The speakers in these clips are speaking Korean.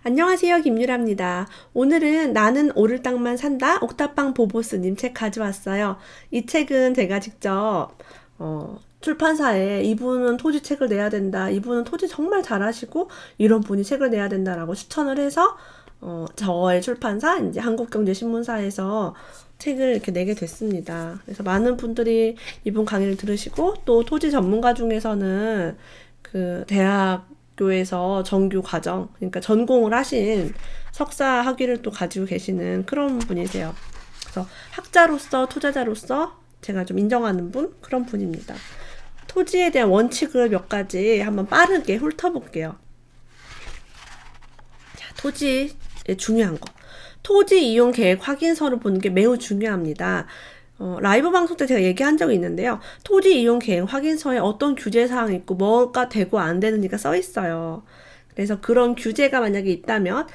안녕하세요, 김유라입니다. 오늘은 나는 오를 땅만 산다 옥탑방 보보스님 책 가져왔어요. 이 책은 제가 직접 출판사에 이분은 토지 책을 내야 된다, 이분은 토지 정말 잘하시고 이런 분이 책을 내야 된다라고 추천을 해서 저의 출판사 이제 한국경제신문사에서 책을 이렇게 내게 됐습니다. 그래서 많은 분들이 이분 강의를 들으시고 또 토지 전문가 중에서는 그 대학교에서 정규 과정, 그러니까 전공을 하신 석사 학위를 또 가지고 계시는 그런 분이세요. 그래서 학자로서 투자자로서 제가 좀 인정하는 분, 그런 분입니다. 토지에 대한 원칙을 몇 가지 한번 빠르게 훑어볼게요. 자, 토지의 중요한 거. 토지 이용 계획 확인서를 보는 게 매우 중요합니다. 라이브 방송 때 제가 얘기한 적이 있는데요. 토지 이용 계획 확인서에 어떤 규제 사항이 있고 뭐가 되고 안 되는지가 써 있어요. 그래서 그런 규제가 만약에 있다면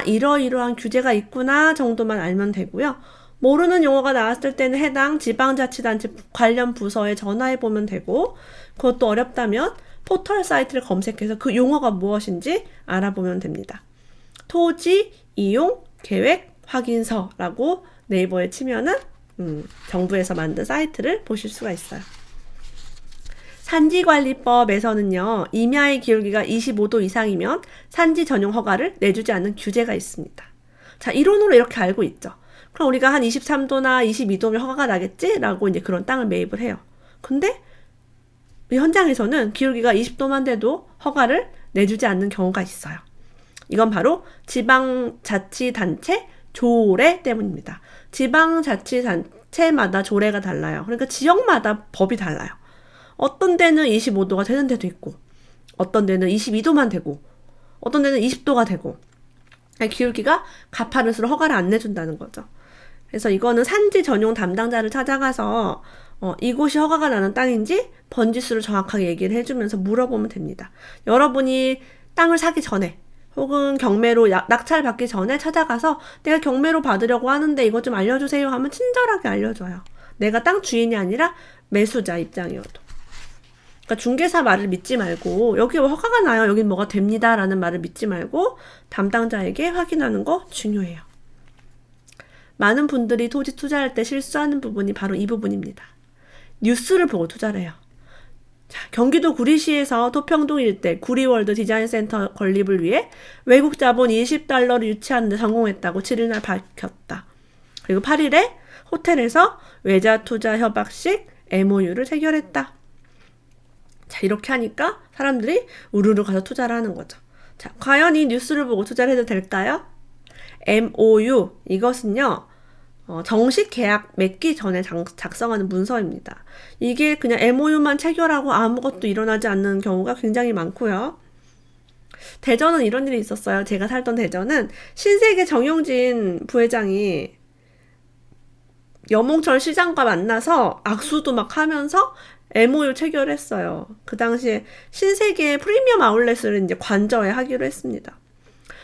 이러이러한 규제가 있구나 정도만 알면 되고요. 모르는 용어가 나왔을 때는 해당 지방자치단체 관련 부서에 전화해 보면 되고, 그것도 어렵다면 포털 사이트를 검색해서 그 용어가 무엇인지 알아보면 됩니다. 토지 이용 계획 확인서라고 네이버에 치면은 정부에서 만든 사이트를 보실 수가 있어요. 산지관리법에서는요, 임야의 기울기가 25도 이상이면 산지 전용 허가를 내주지 않는 규제가 있습니다. 자, 이론으로 이렇게 알고 있죠. 그럼 우리가 한 23도나 22도면 허가가 나겠지? 라고 이제 그런 땅을 매입을 해요. 근데 이 현장에서는 기울기가 20도만 돼도 허가를 내주지 않는 경우가 있어요. 이건 바로 지방자치단체 조례 때문입니다. 지방자치단체마다 조례가 달라요. 그러니까 지역마다 법이 달라요. 어떤 데는 25도가 되는 데도 있고, 어떤 데는 22도만 되고, 어떤 데는 20도가 되고, 기울기가 가파를수록 허가를 안 내준다는 거죠. 그래서 이거는 산지 전용 담당자를 찾아가서 이곳이 허가가 나는 땅인지 번지수를 정확하게 얘기를 해주면서 물어보면 됩니다. 여러분이 땅을 사기 전에 혹은 경매로 낙찰 받기 전에 찾아가서 내가 경매로 받으려고 하는데 이것 좀 알려주세요 하면 친절하게 알려줘요. 내가 땅 주인이 아니라 매수자 입장이어도. 그러니까 중개사 말을 믿지 말고 여기 허가가 나요, 여긴 뭐가 됩니다 라는 말을 믿지 말고 담당자에게 확인하는 거 중요해요. 많은 분들이 토지 투자할 때 실수하는 부분이 바로 이 부분입니다. 뉴스를 보고 투자를 해요. 자, 경기도 구리시에서 토평동 일대 구리월드 디자인센터 건립을 위해 외국 자본 20달러를 유치하는 데 성공했다고 7일날 밝혔다. 그리고 8일에 호텔에서 외자 투자 협약식 MOU를 체결했다. 자, 이렇게 하니까 사람들이 우르르 가서 투자를 하는 거죠. 자, 과연 이 뉴스를 보고 투자를 해도 될까요? MOU, 이것은요, 정식 계약 맺기 전에 작성하는 문서입니다. 이게 그냥 MOU만 체결하고 아무것도 일어나지 않는 경우가 굉장히 많고요. 대전은 이런 일이 있었어요. 제가 살던 대전은 신세계 정용진 부회장이 여몽철 시장과 만나서 악수도 막 하면서 MOU 체결했어요. 그 당시에 신세계 프리미엄 아울렛을 이제 관저에 하기로 했습니다.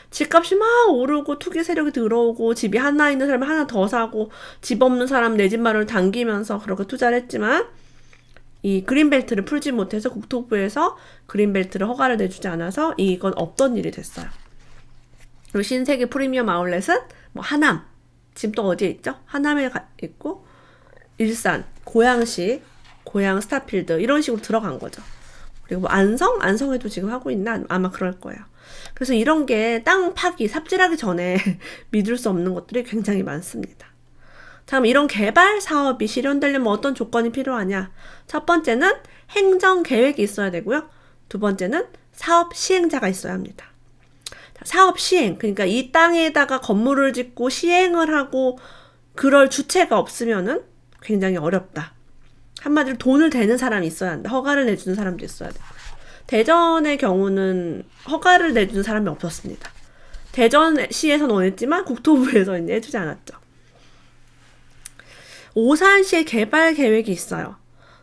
집값이 막 오르고 투기 세력이 들어오고 집이 하나 있는 사람이 하나 더 사고 집 없는 사람 내 집 마련을 당기면서 그렇게 투자를 했지만 이 그린벨트를 풀지 못해서 국토부에서 그린벨트를 허가를 내주지 않아서 이건 없던 일이 됐어요. 그리고 신세계 프리미엄 아울렛은 뭐 하남, 지금 또 어디에 있죠? 하남에 있고 일산, 고양시, 고양 스타필드 이런 식으로 들어간 거죠. 그리고 뭐 안성에도 지금 하고 있나? 아마 그럴 거예요. 그래서 이런 게 땅 파기, 삽질하기 전에 믿을 수 없는 것들이 굉장히 많습니다. 자, 그럼 이런 개발 사업이 실현되려면 어떤 조건이 필요하냐? 첫 번째는 행정 계획이 있어야 되고요. 두 번째는 사업 시행자가 있어야 합니다. 자, 사업 시행, 그러니까 이 땅에다가 건물을 짓고 시행을 하고 그럴 주체가 없으면은 굉장히 어렵다. 한마디로 돈을 대는 사람이 있어야 한다. 허가를 내주는 사람도 있어야 돼. 대전의 경우는 허가를 내주는 사람이 없었습니다. 대전시에서는 원했지만 국토부에서 이제 해주지 않았죠. 오산시의 개발 계획이 있어요.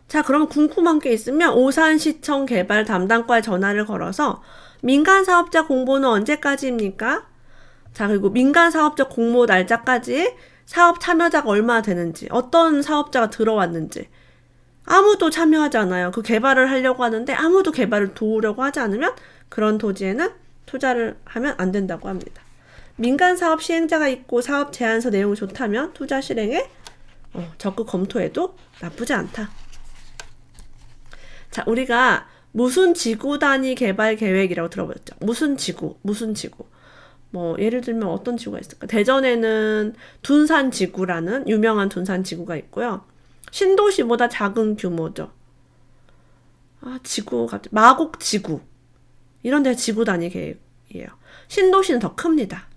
자, 그러면 궁금한 게 있으면 오산시청 개발 담당과에 전화를 걸어서 민간사업자 공모는 언제까지입니까? 자, 그리고 민간사업자 공모 날짜까지 사업 참여자가 얼마나 되는지, 어떤 사업자가 들어왔는지, 아무도 참여하지 않아요. 그 개발을 하려고 하는데 아무도 개발을 도우려고 하지 않으면 그런 토지에는 투자를 하면 안 된다고 합니다. 민간 사업 시행자가 있고 사업 제안서 내용이 좋다면 투자 실행에 적극 검토해도 나쁘지 않다. 자, 우리가 무슨 지구 단위 개발 계획이라고 들어봤죠. 무슨 지구. 뭐 예를 들면 어떤 지구가 있을까? 대전에는 둔산 지구라는 유명한 둔산 지구가 있고요. 신도시보다 작은 규모죠. 지구 갑자기 마곡 지구. 이런 데가 지구 단위 계획이에요. 신도시는 더 큽니다.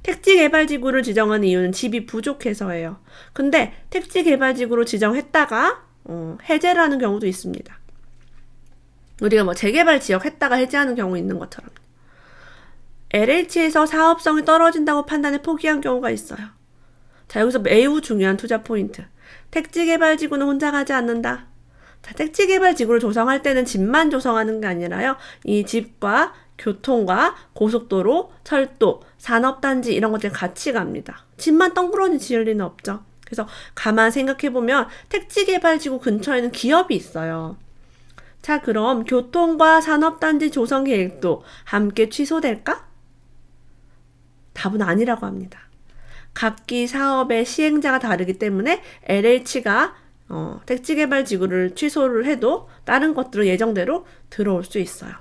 택지개발지구를 지정한 이유는 집이 부족해서예요. 근데 택지개발지구로 지정했다가 해제를 하는 경우도 있습니다. 우리가 뭐 재개발 지역 했다가 해제하는 경우 있는 것처럼. LH에서 사업성이 떨어진다고 판단해 포기한 경우가 있어요. 자, 여기서 매우 중요한 투자 포인트. 택지개발지구는 혼자 가지 않는다. 자, 택지개발지구를 조성할 때는 집만 조성하는 게 아니라요. 이 집과 교통과 고속도로, 철도, 산업단지 이런 것들 같이 갑니다. 집만 덩그러니 지을 리는 없죠. 그래서 가만 생각해보면 택지개발지구 근처에는 기업이 있어요. 자, 그럼 교통과 산업단지 조성 계획도 함께 취소될까? 답은 아니라고 합니다. 각기 사업의 시행자가 다르기 때문에 LH가 택지개발지구를 취소를 해도 다른 것들은 예정대로 들어올 수 있어요.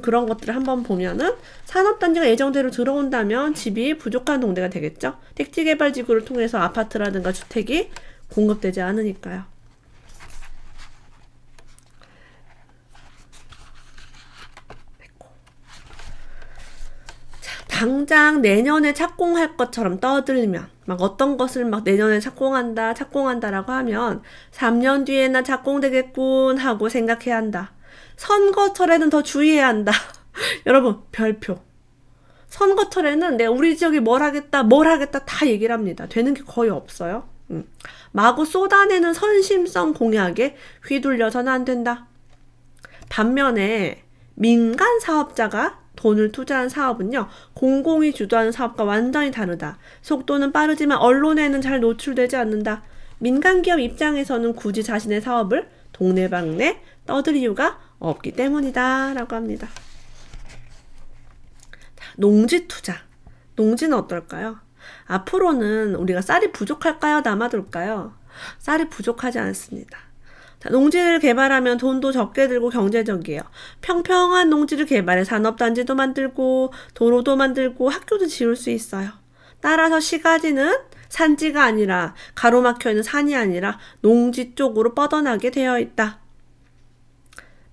그런 것들을 한번 보면은 산업단지가 예정대로 들어온다면 집이 부족한 동네가 되겠죠. 택지개발지구를 통해서 아파트라든가 주택이 공급되지 않으니까요. 자, 당장 내년에 착공할 것처럼 떠들면 막 어떤 것을 막 내년에 착공한다라고 하면 3년 뒤에나 착공되겠군 하고 생각해야 한다. 선거철에는 더 주의해야 한다. 여러분, 별표. 선거철에는 내가 우리 지역이 뭘 하겠다 다 얘기를 합니다. 되는 게 거의 없어요. 마구 쏟아내는 선심성 공약에 휘둘려서는 안 된다. 반면에 민간 사업자가 돈을 투자한 사업은요, 공공이 주도하는 사업과 완전히 다르다. 속도는 빠르지만 언론에는 잘 노출되지 않는다. 민간 기업 입장에서는 굳이 자신의 사업을 동네방네 떠들 이유가 없기 때문이다 라고 합니다. 농지 투자. 농지는 어떨까요? 앞으로는 우리가 쌀이 부족할까요? 남아돌까요? 쌀이 부족하지 않습니다. 자, 농지를 개발하면 돈도 적게 들고 경제적이에요. 평평한 농지를 개발해 산업단지도 만들고 도로도 만들고 학교도 지을 수 있어요. 따라서 시가지는 산지가 아니라 가로막혀 있는 산이 아니라 농지 쪽으로 뻗어나게 되어 있다.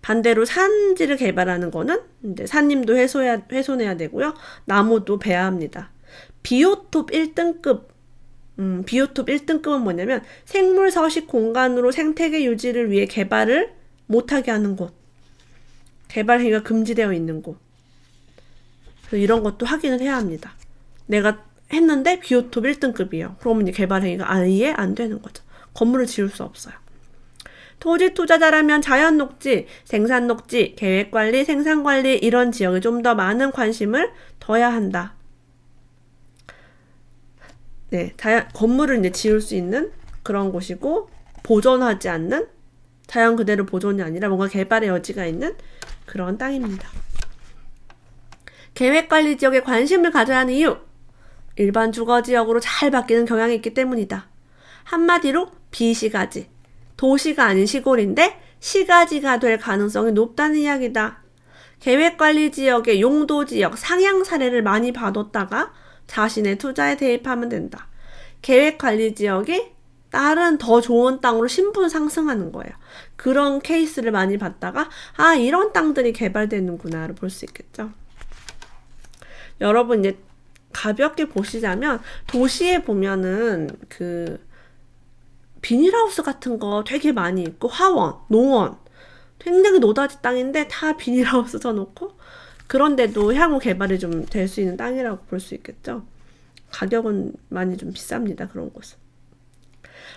반대로 산지를 개발하는 거는 이제 산림도 훼손해야 되고요. 나무도 베야 합니다. 비오톱 1등급 비오톱 1등급은 뭐냐면 생물 서식 공간으로 생태계 유지를 위해 개발을 못하게 하는 곳. 개발 행위가 금지되어 있는 곳. 그래서 이런 것도 확인을 해야 합니다. 내가 했는데 비오톱 1등급이에요. 그러면 이제 개발 행위가 아예 안 되는 거죠. 건물을 지을 수 없어요. 토지 투자자라면 자연 녹지, 생산 녹지, 계획 관리, 생산 관리 이런 지역에 좀 더 많은 관심을 둬야 한다. 네, 건물을 이제 지을 수 있는 그런 곳이고 보존하지 않는 자연 그대로 보존이 아니라 뭔가 개발의 여지가 있는 그런 땅입니다. 계획 관리 지역에 관심을 가져야 하는 이유. 일반 주거 지역으로 잘 바뀌는 경향이 있기 때문이다. 한마디로 비시가지. 도시가 아닌 시골인데 시가지가 될 가능성이 높다는 이야기다. 계획관리지역의 용도지역 상향 사례를 많이 봐뒀다가 자신의 투자에 대입하면 된다. 계획관리지역이 다른 더 좋은 땅으로 신분 상승하는 거예요. 그런 케이스를 많이 봤다가 이런 땅들이 개발되는구나를 볼 수 있겠죠. 여러분 이제 가볍게 보시자면 도시에 보면은 비닐하우스 같은 거 되게 많이 있고 화원, 농원 굉장히 노다지 땅인데 다 비닐하우스 쳐놓고 그런데도 향후 개발이 좀 될 수 있는 땅이라고 볼 수 있겠죠. 가격은 많이 좀 비쌉니다. 그런 곳은.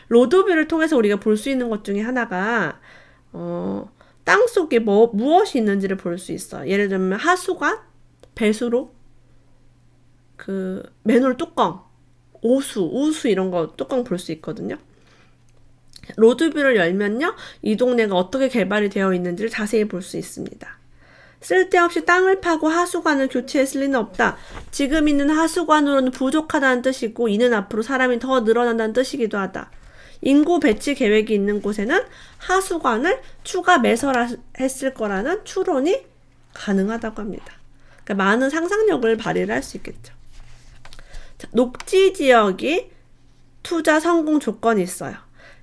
로드뷰를 통해서 우리가 볼 수 있는 것 중에 하나가 땅 속에 무엇이 있는지를 볼 수 있어요. 예를 들면 하수관, 배수로, 맨홀 뚜껑, 우수 이런 거 뚜껑 볼 수 있거든요. 로드뷰를 열면요, 이 동네가 어떻게 개발이 되어 있는지를 자세히 볼 수 있습니다. 쓸데없이 땅을 파고 하수관을 교체했을 리는 없다. 지금 있는 하수관으로는 부족하다는 뜻이고 이는 앞으로 사람이 더 늘어난다는 뜻이기도 하다. 인구 배치 계획이 있는 곳에는 하수관을 추가 매설했을 거라는 추론이 가능하다고 합니다. 그러니까 많은 상상력을 발휘를 할 수 있겠죠. 자, 녹지 지역이 투자 성공 조건이 있어요.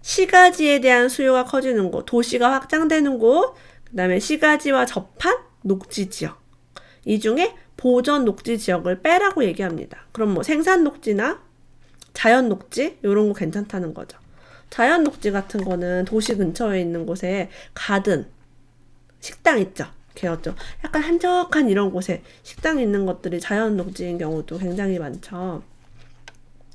시가지에 대한 수요가 커지는 곳, 도시가 확장되는 곳, 그 다음에 시가지와 접한 녹지 지역. 이 중에 보전 녹지 지역을 빼라고 얘기합니다. 그럼 뭐 생산 녹지나 자연 녹지 이런 거 괜찮다는 거죠. 자연 녹지 같은 거는 도시 근처에 있는 곳에 가든, 식당 있죠. 개었죠. 약간 한적한 이런 곳에 식당이 있는 것들이 자연 녹지인 경우도 굉장히 많죠.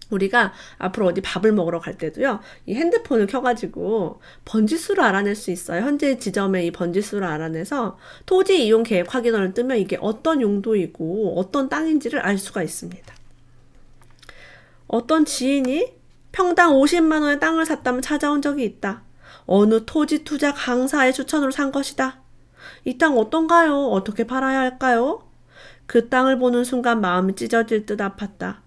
우리가 앞으로 어디 밥을 먹으러 갈 때도요, 이 핸드폰을 켜가지고 번지수를 알아낼 수 있어요. 현재 지점의 이 번지수를 알아내서 토지 이용 계획 확인원을 뜨면 이게 어떤 용도이고 어떤 땅인지를 알 수가 있습니다. 어떤 지인이 평당 50만 원의 땅을 샀다면 찾아온 적이 있다. 어느 토지 투자 강사의 추천으로 산 것이다. 이 땅 어떤가요? 어떻게 팔아야 할까요? 그 땅을 보는 순간 마음이 찢어질 듯 아팠다.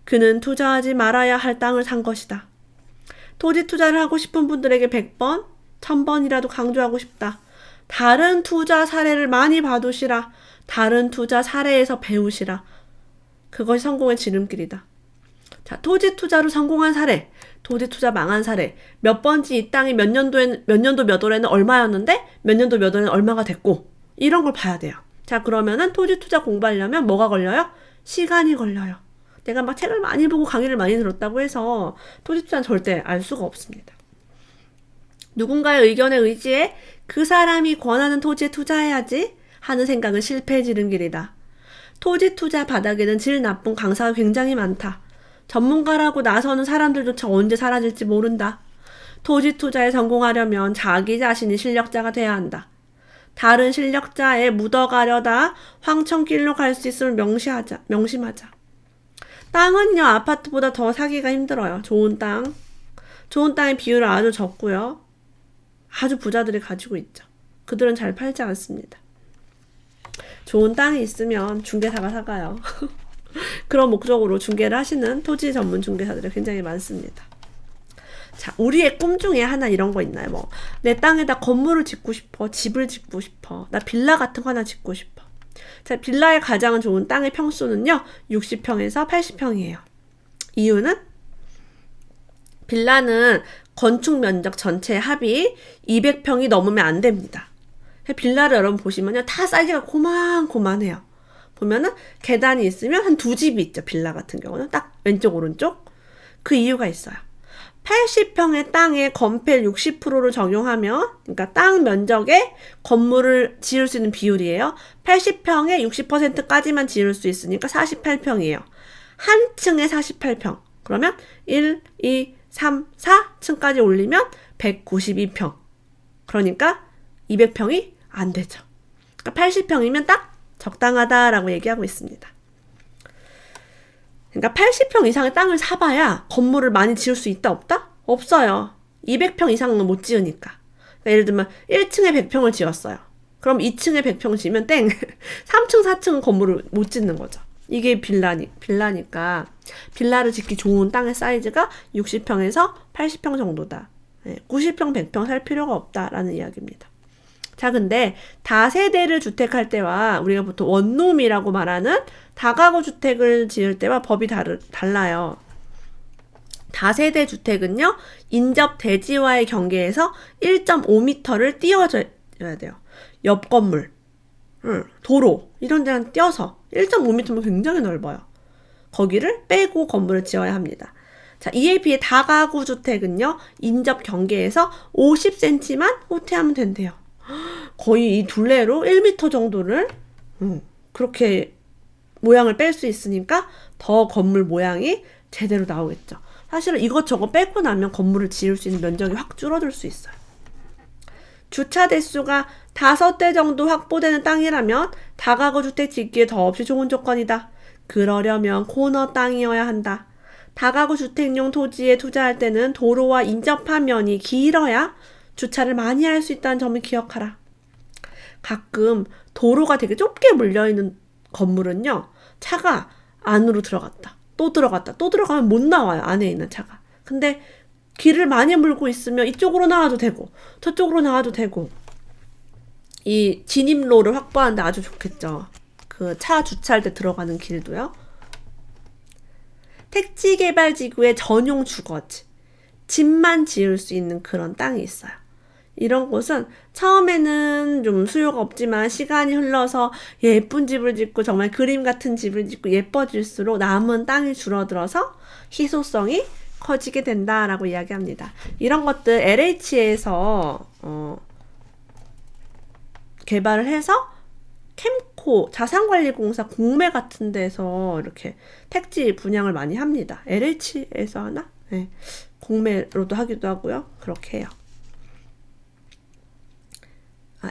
그는 투자하지 말아야 할 땅을 산 것이다. 토지 투자를 하고 싶은 분들에게 100번, 1000번이라도 강조하고 싶다. 다른 투자 사례를 많이 봐두시라. 다른 투자 사례에서 배우시라. 그것이 성공의 지름길이다. 자, 토지 투자로 성공한 사례, 토지 투자 망한 사례, 몇 번지 이 땅이 몇 년도 몇 월에는 얼마였는데 몇 년도 몇 월에는 얼마가 됐고 이런 걸 봐야 돼요. 자, 그러면은 토지 투자 공부하려면 뭐가 걸려요? 시간이 걸려요. 내가 막 책을 많이 보고 강의를 많이 들었다고 해서 토지 투자는 절대 알 수가 없습니다. 누군가의 의견에 의지해 그 사람이 권하는 토지에 투자해야지 하는 생각은 실패의 지름길이다. 토지 투자 바닥에는 질 나쁜 강사가 굉장히 많다. 전문가라고 나서는 사람들조차 언제 사라질지 모른다. 토지 투자에 성공하려면 자기 자신이 실력자가 돼야 한다. 다른 실력자에 묻어가려다 황천길로 갈 수 있음을 명심하자. 땅은요, 아파트보다 더 사기가 힘들어요. 좋은 땅의 비율은 아주 적고요. 아주 부자들이 가지고 있죠. 그들은 잘 팔지 않습니다. 좋은 땅이 있으면 중개사가 사가요. 그런 목적으로 중개를 하시는 토지 전문 중개사들이 굉장히 많습니다. 자, 우리의 꿈 중에 하나 이런 거 있나요? 뭐, 내 땅에다 건물을 짓고 싶어, 집을 짓고 싶어, 나 빌라 같은 거 하나 짓고 싶어. 자, 빌라의 가장 좋은 땅의 평수는요, 60평에서 80평이에요. 이유는 빌라는 건축 면적 전체 합이 200평이 넘으면 안 됩니다. 빌라를 여러분 보시면요, 다 사이즈가 고만고만해요. 보면은 계단이 있으면 한 2집이 있죠. 빌라 같은 경우는 딱 왼쪽 오른쪽. 그 이유가 있어요. 80평의 땅에 건폐 60%를 적용하면, 그러니까 땅 면적에 건물을 지을 수 있는 비율이에요. 80평에 60%까지만 지을 수 있으니까 48평이에요. 한 층에 48평. 그러면 1, 2, 3, 4층까지 올리면 192평. 그러니까 200평이 안 되죠. 그러니까 80평이면 딱 적당하다라고 얘기하고 있습니다. 그러니까 80평 이상의 땅을 사봐야 건물을 많이 지을 수 있다 없다? 없어요. 200평 이상은 못 지으니까. 그러니까 예를 들면 1층에 100평을 지었어요. 그럼 2층에 100평 지으면 땡. 3층, 4층 건물을 못 짓는 거죠. 이게 빌라니까 빌라를 짓기 좋은 땅의 사이즈가 60평에서 80평 정도다. 90평, 100평 살 필요가 없다라는 이야기입니다. 자, 근데 다세대를 주택할 때와 우리가 보통 원룸이라고 말하는 다가구 주택을 지을 때와 법이 달라요. 다세대 주택은요, 인접 대지와의 경계에서 1.5m를 띄워줘야 돼요. 옆 건물, 도로 이런 데는 띄어서 1.5m면 굉장히 넓어요. 거기를 빼고 건물을 지어야 합니다. 자, 이에 비해 다가구 주택은요, 인접 경계에서 50cm만 호퇴하면 된대요. 거의 이 둘레로 1m 정도를 그렇게 모양을 뺄 수 있으니까 더 건물 모양이 제대로 나오겠죠. 사실은 이것저것 빼고 나면 건물을 지을 수 있는 면적이 확 줄어들 수 있어요. 주차 대수가 5대 정도 확보되는 땅이라면 다가구 주택 짓기에 더없이 좋은 조건이다. 그러려면 코너 땅이어야 한다. 다가구 주택용 토지에 투자할 때는 도로와 인접한 면이 길어야 주차를 많이 할 수 있다는 점을 기억하라. 가끔 도로가 되게 좁게 물려있는 건물은요, 차가 안으로 들어갔다, 또 들어갔다, 또 들어가면 못 나와요, 안에 있는 차가. 근데 길을 많이 물고 있으면 이쪽으로 나와도 되고 저쪽으로 나와도 되고, 이 진입로를 확보하는데 아주 좋겠죠. 그 차 주차할 때 들어가는 길도요. 택지개발지구의 전용 주거지, 집만 지을 수 있는 그런 땅이 있어요. 이런 곳은 처음에는 좀 수요가 없지만 시간이 흘러서 예쁜 집을 짓고 정말 그림 같은 집을 짓고 예뻐질수록 남은 땅이 줄어들어서 희소성이 커지게 된다라고 이야기합니다. 이런 것들 LH에서 개발을 해서 캠코 자산관리공사 공매 같은 데서 이렇게 택지 분양을 많이 합니다. LH에서 하나? 네. 공매로도 하기도 하고요. 그렇게 해요.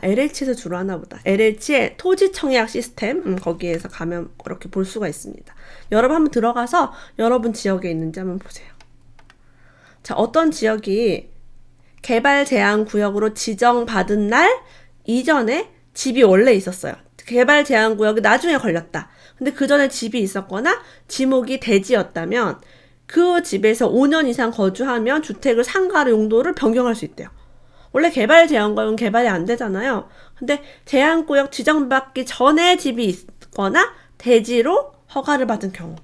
LH에서 주로 하나 보다. LH의 토지청약 시스템, 거기에서 가면 그렇게 볼 수가 있습니다. 여러분 한번 들어가서 여러분 지역에 있는지 한번 보세요. 자, 어떤 지역이 개발 제한 구역으로 지정받은 날 이전에 집이 원래 있었어요. 개발 제한 구역이 나중에 걸렸다. 근데 그 전에 집이 있었거나 지목이 대지였다면 그 집에서 5년 이상 거주하면 주택을 상가 용도를 변경할 수 있대요. 원래 개발 제한구역은 개발이 안 되잖아요. 근데 제한구역 지정받기 전에 집이 있거나 대지로 허가를 받은 경우.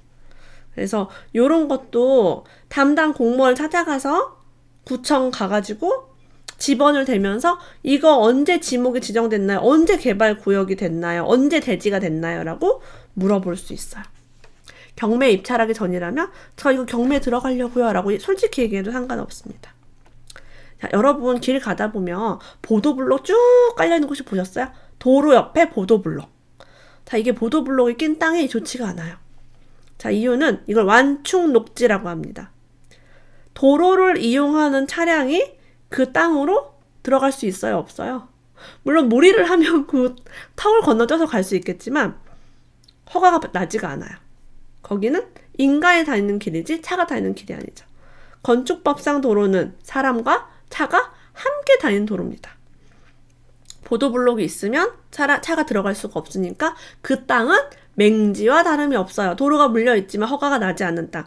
그래서 요런 것도 담당 공무원 찾아가서 구청 가가지고 집원을 대면서 이거 언제 지목이 지정됐나요? 언제 개발 구역이 됐나요? 언제 대지가 됐나요? 라고 물어볼 수 있어요. 경매 입찰하기 전이라면 저 이거 경매 들어가려고요 라고 솔직히 얘기해도 상관없습니다. 자, 여러분 길 가다 보면 보도블록 쭉 깔려있는 곳이 보셨어요? 도로 옆에 보도블록. 자, 이게 보도블록이 낀 땅이 좋지가 않아요. 자, 이유는 이걸 완충 녹지라고 합니다. 도로를 이용하는 차량이 그 땅으로 들어갈 수 있어요? 없어요? 물론 무리를 하면 그 터를 건너뛰어서 갈 수 있겠지만 허가가 나지가 않아요. 거기는 인간이 다니는 길이지 차가 다니는 길이 아니죠. 건축법상 도로는 사람과 차가 함께 다니는 도로입니다. 보도블록이 있으면 차가 들어갈 수가 없으니까 그 땅은 맹지와 다름이 없어요. 도로가 물려있지만 허가가 나지 않는 땅.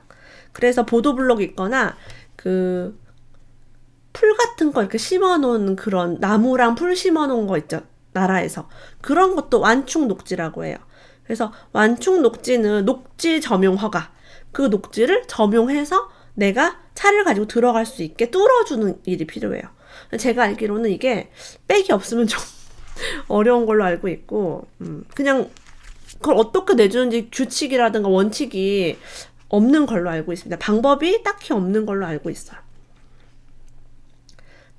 그래서 보도블록이 있거나 그 풀 같은 거 이렇게 심어놓은 그런 나무랑 풀 심어놓은 거 있죠. 나라에서. 그런 것도 완충 녹지라고 해요. 그래서 완충 녹지는 녹지 점용 허가. 그 녹지를 점용해서 내가 차를 가지고 들어갈 수 있게 뚫어주는 일이 필요해요. 제가 알기로는 이게 백이 없으면 좀 어려운 걸로 알고 있고, 그냥 그걸 어떻게 내주는지 규칙이라든가 원칙이 없는 걸로 알고 있습니다. 방법이 딱히 없는 걸로 알고 있어요.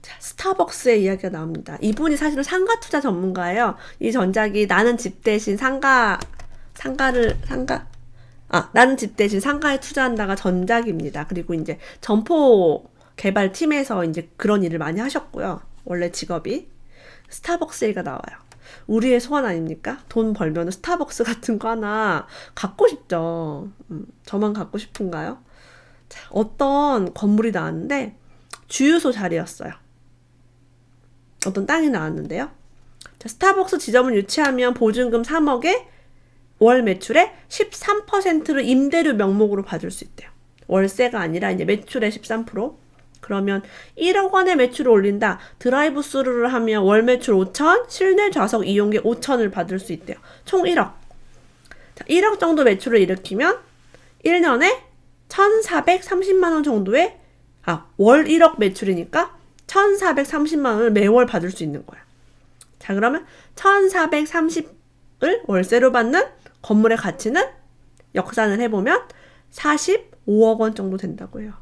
자, 스타벅스의 이야기가 나옵니다. 이분이 사실은 상가 투자 전문가예요. 이 전작이 나는 집 대신 나는 집 대신 상가에 투자한다가 전작입니다. 그리고 이제 점포 개발팀에서 이제 그런 일을 많이 하셨고요. 원래 직업이. 스타벅스 얘기가 나와요. 우리의 소원 아닙니까? 돈 벌면 스타벅스 같은 거 하나 갖고 싶죠. 저만 갖고 싶은가요? 자, 어떤 건물이 나왔는데 주유소 자리였어요. 어떤 땅이 나왔는데요. 자, 스타벅스 지점을 유치하면 보증금 3억에 월 매출의 13%를 임대료 명목으로 받을 수 있대요. 월세가 아니라 이제 매출의 13%. 그러면 1억 원의 매출을 올린다. 드라이브 스루를 하면 월 매출 5천, 실내 좌석 이용객 5천을 받을 수 있대요. 총 1억. 자, 1억 정도 매출을 일으키면 1년에 1,430만 원 정도의 월 1억 매출이니까 1,430만 원을 매월 받을 수 있는 거야. 자, 그러면 1,430을 월세로 받는 건물의 가치는 역산을 해보면 45억 원 정도 된다고 해요.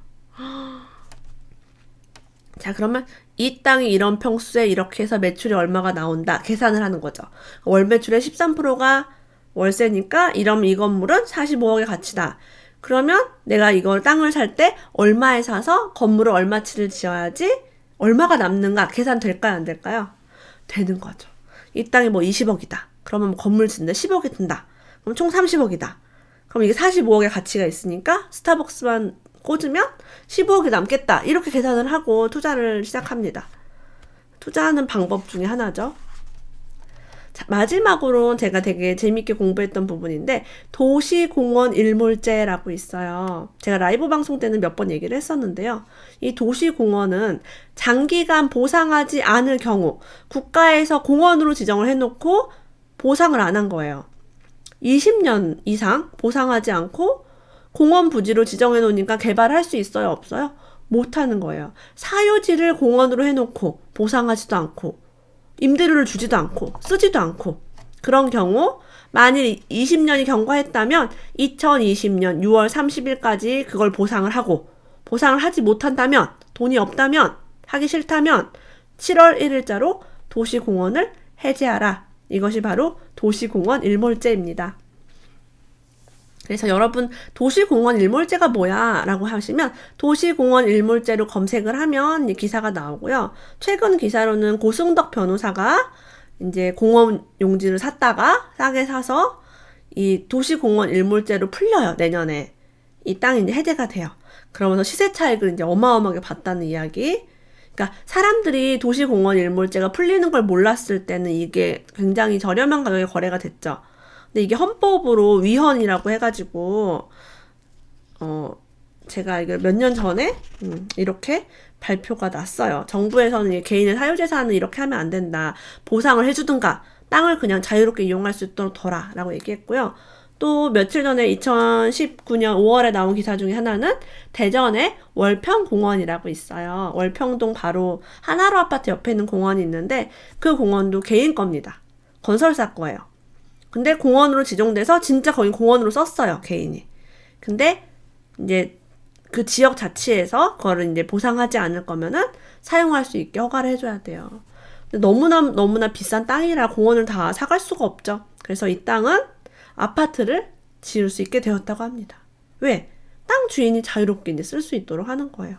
자, 그러면 이 땅이 이런 평수에 이렇게 해서 매출이 얼마가 나온다. 계산을 하는 거죠. 월 매출의 13%가 월세니까 이러면 이 건물은 45억의 가치다. 그러면 내가 이걸 땅을 살 때 얼마에 사서 건물을 얼마치를 지어야지 얼마가 남는가 계산될까요? 안 될까요? 되는 거죠. 이 땅이 뭐 20억이다. 그러면 건물 짓는데 10억이 든다. 그럼 총 30억이다. 그럼 이게 45억의 가치가 있으니까 스타벅스만 꽂으면 15억이 남겠다. 이렇게 계산을 하고 투자를 시작합니다. 투자하는 방법 중에 하나죠. 자, 마지막으로 제가 되게 재밌게 공부했던 부분인데 도시공원 일몰제라고 있어요. 제가 라이브 방송 때는 몇 번 얘기를 했었는데요. 이 도시공원은 장기간 보상하지 않을 경우 국가에서 공원으로 지정을 해놓고 보상을 안 한 거예요. 20년 이상 보상하지 않고 공원 부지로 지정해 놓으니까 개발할 수 있어요? 없어요? 못하는 거예요. 사유지를 공원으로 해놓고 보상하지도 않고 임대료를 주지도 않고 쓰지도 않고 그런 경우 만일 20년이 경과했다면 2020년 6월 30일까지 그걸 보상을 하고 보상을 하지 못한다면 돈이 없다면 하기 싫다면 7월 1일자로 도시공원을 해제하라. 이것이 바로 도시공원 일몰제입니다. 그래서 여러분 도시공원 일몰제가 뭐야? 라고 하시면 도시공원 일몰제로 검색을 하면 이 기사가 나오고요. 최근 기사로는 고승덕 변호사가 이제 공원 용지를 샀다가 싸게 사서 이 도시공원 일몰제로 풀려요. 내년에. 이 땅이 이제 해제가 돼요. 그러면서 시세 차익을 이제 어마어마하게 봤다는 이야기. 그러니까 사람들이 도시공원 일몰제가 풀리는 걸 몰랐을 때는 이게 굉장히 저렴한 가격에 거래가 됐죠. 근데 이게 헌법으로 위헌이라고 해가지고 제가 이걸 몇 년 전에 이렇게 발표가 났어요. 정부에서는 개인의 사유재산은 이렇게 하면 안 된다. 보상을 해주든가 땅을 그냥 자유롭게 이용할 수 있도록 둬라 라고 얘기했고요. 또 며칠 전에 2019년 5월에 나온 기사 중에 하나는 대전에 월평공원이라고 있어요. 월평동 바로 하나로 아파트 옆에 있는 공원이 있는데 그 공원도 개인 겁니다. 건설사 거예요. 근데 공원으로 지정돼서 진짜 거기 공원으로 썼어요, 개인이. 근데 이제 그 지역 자치에서 그거를 이제 보상하지 않을 거면은 사용할 수 있게 허가를 해줘야 돼요. 근데 너무나 비싼 땅이라 공원을 다 사갈 수가 없죠. 그래서 이 땅은 아파트를 지을 수 있게 되었다고 합니다. 왜? 땅 주인이 자유롭게 이제 쓸 수 있도록 하는 거예요.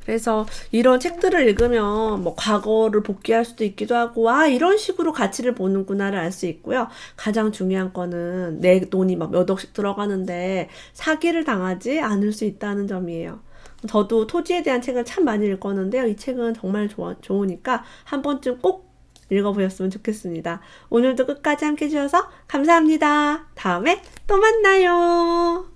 그래서 이런 책들을 읽으면 뭐 과거를 복귀할 수도 있기도 하고 이런 식으로 가치를 보는구나를 알 수 있고요. 가장 중요한 거는 내 돈이 막 몇 억씩 들어가는데 사기를 당하지 않을 수 있다는 점이에요. 저도 토지에 대한 책을 참 많이 읽었는데요. 이 책은 정말 좋으니까 한 번쯤 꼭 읽어보셨으면 좋겠습니다. 오늘도 끝까지 함께 해주셔서 감사합니다. 다음에 또 만나요.